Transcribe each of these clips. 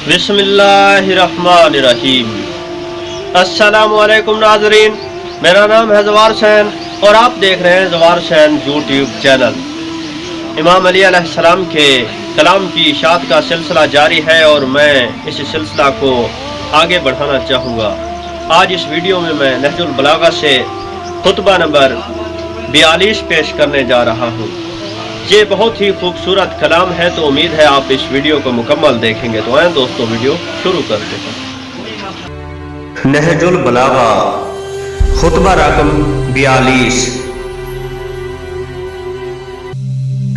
بسم اللہ الرحمن الرحیم۔ السلام علیکم ناظرین، میرا نام ہے زوار حسین اور آپ دیکھ رہے ہیں زوار حسین یوٹیوب چینل۔ امام علی علیہ السلام کے کلام کی اشاعت کا سلسلہ جاری ہے اور میں اس سلسلہ کو آگے بڑھانا چاہوں گا۔ آج اس ویڈیو میں نہج البلاغہ سے خطبہ نمبر 42 پیش کرنے جا رہا ہوں۔ یہ بہت ہی خوبصورت کلام ہے، تو امید ہے آپ اس ویڈیو کو مکمل دیکھیں گے۔ تو آئیں دوستو ویڈیو شروع کرتے ہیں۔ نہج البلاغہ خطبہ رقم 42۔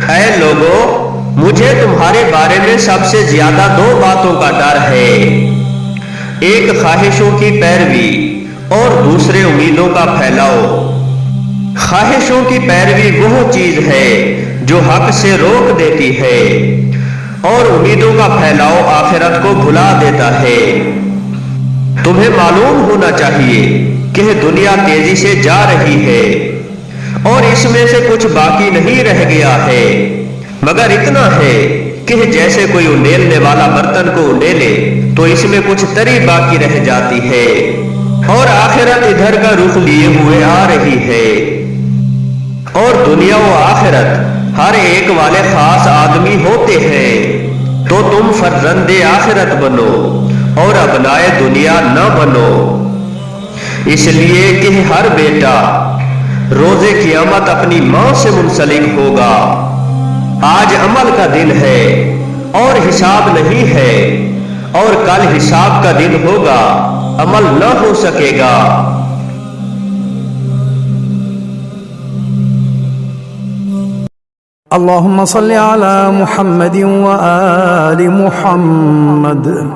اے لوگو، مجھے تمہارے بارے میں سب سے زیادہ دو باتوں کا ڈر ہے، ایک خواہشوں کی پیروی اور دوسرے امیدوں کا پھیلاؤ۔ خواہشوں کی پیروی وہ چیز ہے جو حق سے روک دیتی ہے، اور امیدوں کا پھیلاؤ آخرت کو بھلا دیتا ہے۔ تمہیں معلوم ہونا چاہیے کہ دنیا تیزی سے جا رہی ہے اور اس میں سے کچھ باقی نہیں رہ گیا ہے، مگر اتنا ہے کہ جیسے کوئی انڈیلنے والا برتن کو انڈیلے تو اس میں کچھ تری باقی رہ جاتی ہے، اور آخرت ادھر کا رخ لیے ہوئے آ رہی ہے، اور دنیا و آخرت ہر ایک والے خاص آدمی ہوتے ہیں۔ تو تم فرزند آخرت بنو اور ابنائے دنیا نہ بنو، اس لیے کہ ہر بیٹا روز قیامت اپنی ماں سے منسلک ہوگا۔ آج عمل کا دن ہے اور حساب نہیں ہے، اور کل حساب کا دن ہوگا، عمل نہ ہو سکے گا۔ اللهم صل على محمد وآل محمد۔